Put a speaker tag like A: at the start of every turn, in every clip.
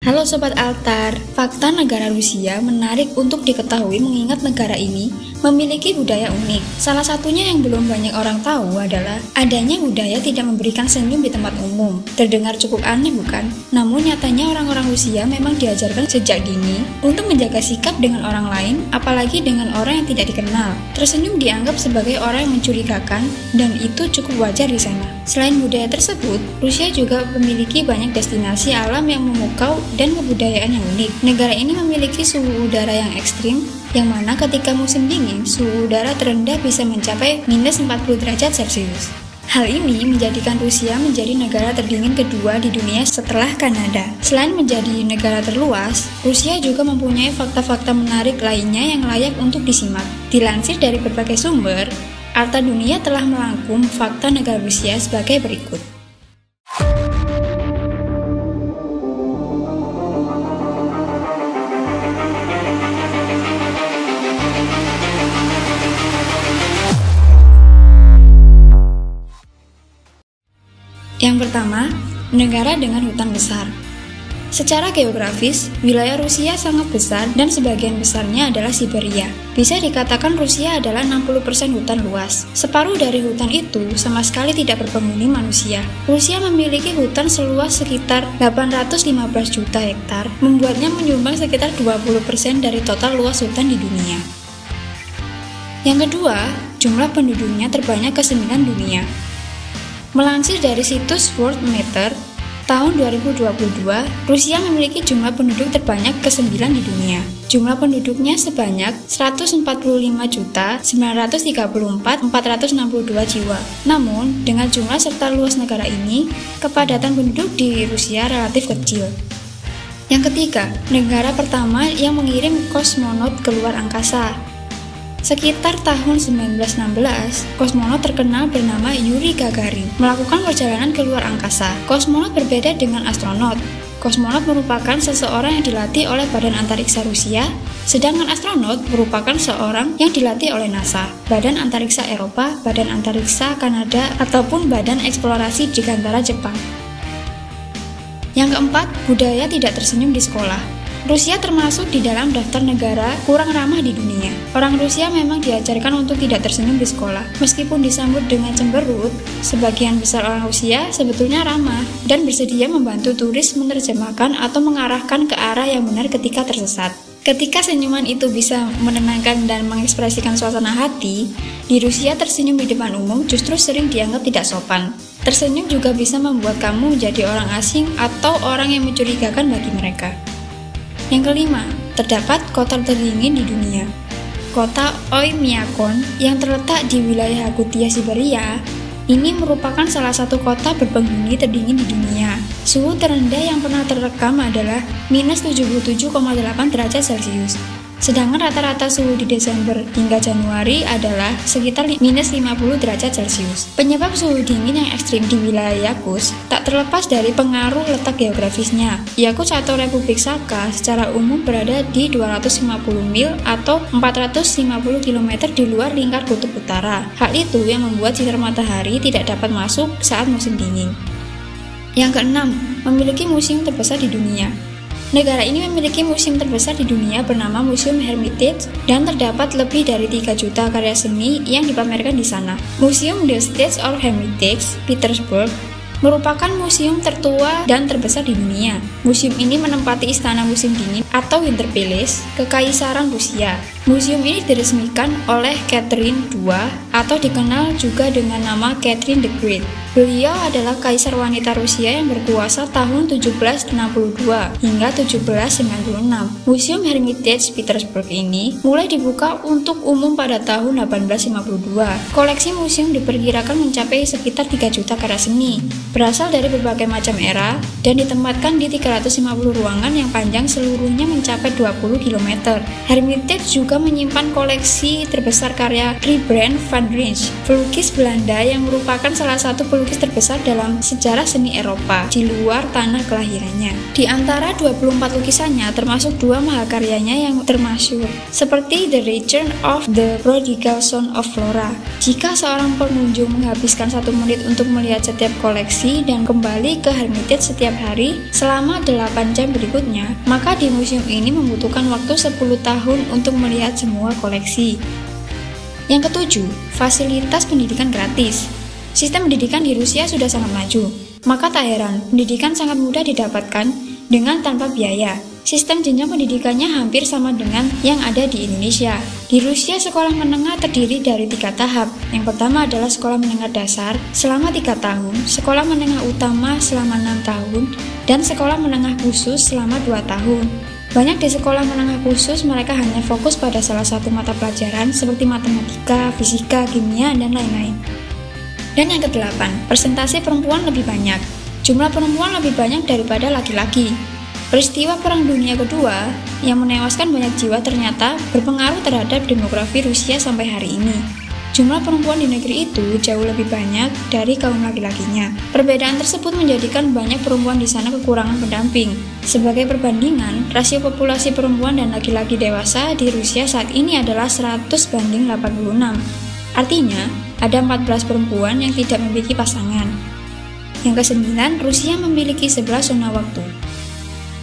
A: Halo Sobat Altar, fakta negara Rusia menarik untuk diketahui mengingat negara ini memiliki budaya unik. Salah satunya yang belum banyak orang tahu adalah adanya budaya tidak memberikan senyum di tempat umum. Terdengar cukup aneh bukan? Namun nyatanya orang-orang Rusia memang diajarkan sejak dini untuk menjaga sikap dengan orang lain, apalagi dengan orang yang tidak dikenal. Tersenyum dianggap sebagai orang yang mencurigakan dan itu cukup wajar di sana. Selain budaya tersebut, Rusia juga memiliki banyak destinasi alam yang memukau dan kebudayaan yang unik. Negara ini memiliki suhu udara yang ekstrim, yang mana ketika musim dingin, suhu udara terendah bisa mencapai minus 40 derajat Celcius. Hal ini menjadikan Rusia menjadi negara terdingin kedua di dunia setelah Kanada. Selain menjadi negara terluas, Rusia juga mempunyai fakta-fakta menarik lainnya yang layak untuk disimak. Dilansir dari berbagai sumber, Alta Dunia telah merangkum fakta negara Rusia sebagai berikut. Yang pertama, negara dengan hutan besar. Secara geografis, wilayah Rusia sangat besar dan sebagian besarnya adalah Siberia. Bisa dikatakan Rusia adalah 60% hutan luas. Separuh dari hutan itu sama sekali tidak berpenghuni manusia. Rusia memiliki hutan seluas sekitar 815 juta hektar, membuatnya menyumbang sekitar 20% dari total luas hutan di dunia. Yang kedua, jumlah penduduknya terbanyak ke-9 dunia. Melansir dari situs Worldmeter, tahun 2022, Rusia memiliki jumlah penduduk terbanyak ke-9 di dunia. Jumlah penduduknya sebanyak 145.934.462 jiwa. Namun, dengan jumlah serta luas negara ini, kepadatan penduduk di Rusia relatif kecil. Yang ketiga, negara pertama yang mengirim kosmonot ke luar angkasa. Sekitar tahun 1916, kosmonot terkenal bernama Yuri Gagarin melakukan perjalanan ke luar angkasa. Kosmonot berbeda dengan astronot. Kosmonot merupakan seseorang yang dilatih oleh Badan Antariksa Rusia, sedangkan astronot merupakan seorang yang dilatih oleh NASA, Badan Antariksa Eropa, Badan Antariksa Kanada, ataupun Badan Eksplorasi Dirgantara Jepang. Yang keempat, budaya tidak tersenyum di sekolah. Rusia termasuk di dalam daftar negara kurang ramah di dunia. Orang Rusia memang diajarkan untuk tidak tersenyum di sekolah. Meskipun disambut dengan cemberut, sebagian besar orang Rusia sebetulnya ramah dan bersedia membantu turis menerjemahkan atau mengarahkan ke arah yang benar ketika tersesat. Ketika senyuman itu bisa menenangkan dan mengekspresikan suasana hati, di Rusia tersenyum di depan umum justru sering dianggap tidak sopan. Tersenyum juga bisa membuat kamu menjadi orang asing atau orang yang mencurigakan bagi mereka. Yang kelima, terdapat kota terdingin di dunia. Kota Oymyakon yang terletak di wilayah Yakutia, Siberia, ini merupakan salah satu kota berpenghuni terdingin di dunia. Suhu terendah yang pernah terekam adalah minus 77,8 derajat Celcius. Sedangkan rata-rata suhu di Desember hingga Januari adalah sekitar minus 50 derajat Celcius. Penyebab suhu dingin yang ekstrim di wilayah Yakutsk tak terlepas dari pengaruh letak geografisnya. Yakutsk atau Republik Sakha secara umum berada di 250 mil atau 450 km di luar lingkar kutub utara. Hal itu yang membuat sinar matahari tidak dapat masuk saat musim dingin. Yang keenam, memiliki museum terbesar di dunia. Negara ini memiliki museum terbesar di dunia bernama Museum Hermitage dan terdapat lebih dari 3 juta karya seni yang dipamerkan di sana. Museum The State of Hermitage, Petersburg, merupakan museum tertua dan terbesar di dunia. Museum ini menempati istana musim dingin atau Winter Palace, Kekaisaran Rusia. Museum ini diresmikan oleh Catherine II atau dikenal juga dengan nama Catherine the Great. Beliau adalah kaisar wanita Rusia yang berkuasa tahun 1762 hingga 1796. Museum Hermitage Petersburg ini mulai dibuka untuk umum pada tahun 1852. Koleksi museum diperkirakan mencapai sekitar 3 juta karya seni, berasal dari berbagai macam era dan ditempatkan di 350 ruangan yang panjang seluruhnya mencapai 20 km. Hermitage juga juga menyimpan koleksi terbesar karya Rembrandt van Rijn, pelukis Belanda yang merupakan salah satu pelukis terbesar dalam sejarah seni Eropa di luar tanah kelahirannya. Di antara 24 lukisannya termasuk 2 mahakaryanya yang termasyhur, seperti The Return of the Prodigal Son of Flora. Jika seorang pengunjung menghabiskan 1 menit untuk melihat setiap koleksi dan kembali ke Hermitage setiap hari selama 8 jam berikutnya, maka di museum ini membutuhkan waktu 10 tahun untuk melihat semua koleksi. Yang ketujuh, fasilitas pendidikan gratis. Sistem pendidikan di Rusia sudah sangat maju, maka tak heran pendidikan sangat mudah didapatkan dengan tanpa biaya. Sistem jenjang pendidikannya hampir sama dengan yang ada di Indonesia. Di Rusia, sekolah menengah terdiri dari 3 tahap. Yang pertama adalah sekolah menengah dasar selama 3 tahun, sekolah menengah utama selama 6 tahun, dan sekolah menengah khusus selama 2 tahun. Banyak di sekolah menengah khusus mereka hanya fokus pada salah satu mata pelajaran seperti matematika, fisika, kimia, dan lain-lain. Dan yang ke-8, persentase perempuan lebih banyak. Jumlah perempuan lebih banyak daripada laki-laki. Peristiwa Perang Dunia Kedua yang menewaskan banyak jiwa ternyata berpengaruh terhadap demografi Rusia sampai hari ini. Jumlah perempuan di negeri itu jauh lebih banyak dari kaum laki-lakinya. Perbedaan tersebut menjadikan banyak perempuan di sana kekurangan pendamping. Sebagai perbandingan, rasio populasi perempuan dan laki-laki dewasa di Rusia saat ini adalah 100:86. Artinya, ada 14 perempuan yang tidak memiliki pasangan. Yang ke-9, Rusia memiliki 11 zona waktu.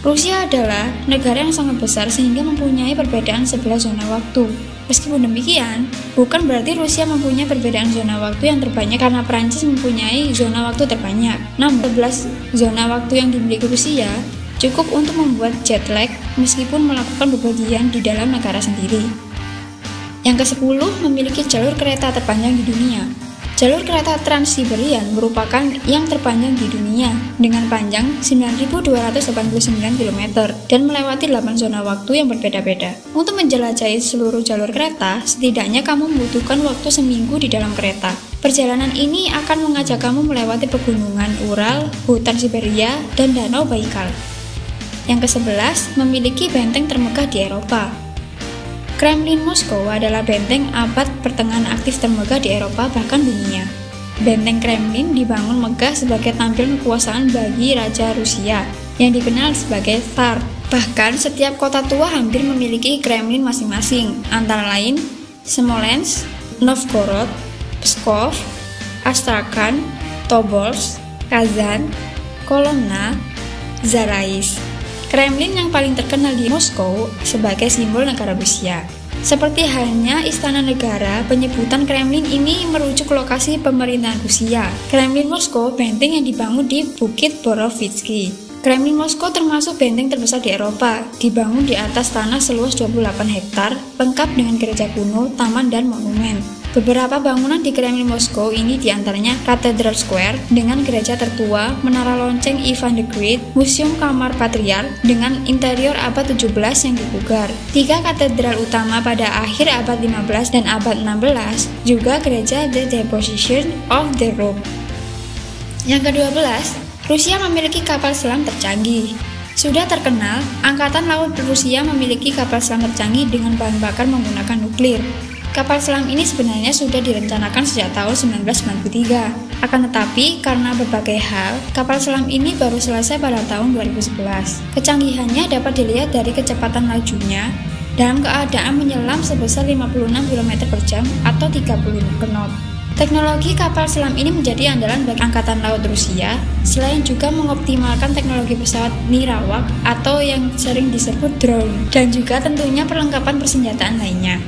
A: Rusia adalah negara yang sangat besar sehingga mempunyai perbedaan 11 zona waktu. Meskipun demikian, bukan berarti Rusia mempunyai perbedaan zona waktu yang terbanyak karena Prancis mempunyai zona waktu terbanyak. Namun, 11 zona waktu yang dimiliki Rusia cukup untuk membuat jet lag meskipun melakukan bepergian di dalam negara sendiri. Yang ke-10, memiliki jalur kereta terpanjang di dunia. Jalur kereta Trans-Siberian merupakan yang terpanjang di dunia dengan panjang 9.289 km dan melewati 8 zona waktu yang berbeda-beda. Untuk menjelajahi seluruh jalur kereta, setidaknya kamu membutuhkan waktu seminggu di dalam kereta. Perjalanan ini akan mengajak kamu melewati pegunungan Ural, hutan Siberia, dan danau Baikal. Yang ke-11, memiliki benteng termegah di Eropa. Kremlin Moskow adalah benteng abad pertengahan aktif termegah di Eropa bahkan dunia. Benteng Kremlin dibangun megah sebagai tampil kekuasaan bagi Raja Rusia yang dikenal sebagai Tsar. Bahkan setiap kota tua hampir memiliki Kremlin masing-masing, antara lain Smolensk, Novgorod, Pskov, Astrakhan, Tobolsk, Kazan, Kolomna, Zaraist. Kremlin yang paling terkenal di Moskow sebagai simbol negara Rusia. Seperti halnya istana negara, penyebutan Kremlin ini merujuk ke lokasi pemerintahan Rusia. Kremlin Moskow, benteng yang dibangun di Bukit Borovitsky. Kremlin Moskow termasuk benteng terbesar di Eropa, dibangun di atas tanah seluas 28 hektar, lengkap dengan gereja kuno, taman, dan monumen. Beberapa bangunan di Kremlin Moskow ini diantaranya Cathedral Square dengan gereja tertua, menara lonceng Ivan the Great, museum kamar patriark dengan interior abad 17 yang dipugar, 3 katedral utama pada akhir abad 15 dan abad 16, juga gereja The Deposition of the Pope. Yang ke-12, Rusia memiliki kapal selam tercanggih. Sudah terkenal, Angkatan Laut Rusia memiliki kapal selam tercanggih dengan bahan bakar menggunakan nuklir. Kapal selam ini sebenarnya sudah direncanakan sejak tahun 1993. Akan tetapi, karena berbagai hal, kapal selam ini baru selesai pada tahun 2011. Kecanggihannya dapat dilihat dari kecepatan lajunya dalam keadaan menyelam sebesar 56 km per jam atau 30 knot. Teknologi kapal selam ini menjadi andalan bagi Angkatan Laut Rusia, selain juga mengoptimalkan teknologi pesawat nirawak atau yang sering disebut drone, dan juga tentunya perlengkapan persenjataan lainnya.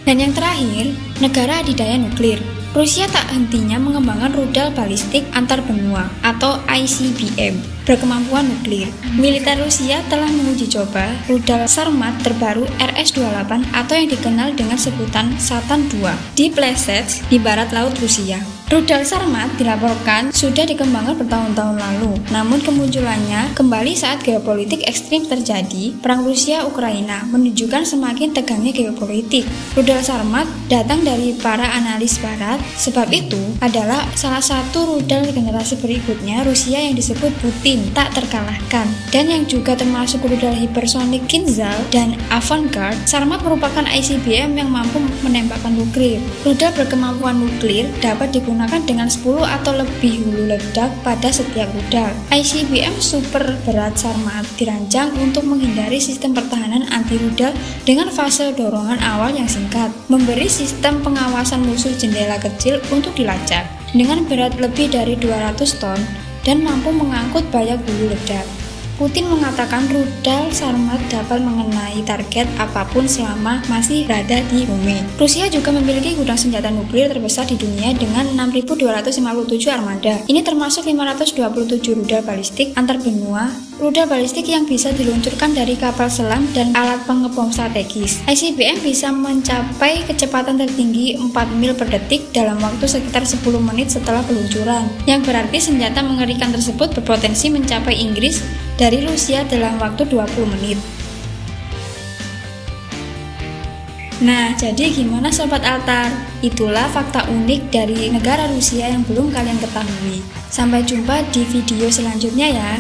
A: Dan yang terakhir, negara adidaya nuklir. Rusia tak hentinya mengembangkan rudal balistik antar benua atau ICBM berkemampuan nuklir. Militer Rusia telah menguji coba rudal Sarmat terbaru RS-28 atau yang dikenal dengan sebutan Satan II di Plesetsk di barat laut Rusia. Rudal Sarmat dilaporkan sudah dikembangkan bertahun-tahun lalu, namun kemunculannya kembali saat geopolitik ekstrim terjadi. Perang Rusia-Ukraina menunjukkan semakin tegangnya geopolitik. Rudal Sarmat datang dari para analis barat, sebab itu adalah salah satu rudal generasi berikutnya Rusia yang disebut Putin tak terkalahkan, dan yang juga termasuk rudal hipersonik Kinzhal dan Avangard. Sarmat merupakan ICBM yang mampu menembakkan nuklir. Rudal berkemampuan nuklir dapat digunakan dengan 10 atau lebih hulu ledak pada setiap rudal. ICBM super berat Sarmat dirancang untuk menghindari sistem pertahanan anti rudal dengan fase dorongan awal yang singkat, memberi sistem pengawasan musuh jendela kecil untuk dilacak. Dengan berat lebih dari 200 ton dan mampu mengangkut banyak hulu ledak. Putin mengatakan rudal Sarmat dapat mengenai target apapun selama masih berada di bumi. Rusia juga memiliki gudang senjata nuklir terbesar di dunia dengan 6.257 armada. Ini termasuk 527 rudal balistik antar benua, rudal balistik yang bisa diluncurkan dari kapal selam dan alat pengebom strategis. ICBM bisa mencapai kecepatan tertinggi 4 mil per detik dalam waktu sekitar 10 menit setelah peluncuran, yang berarti senjata mengerikan tersebut berpotensi mencapai Inggris dari Rusia dalam waktu 20 menit. Nah, jadi gimana Sobat Altar? Itulah fakta unik dari negara Rusia yang belum kalian ketahui. Sampai jumpa di video selanjutnya ya.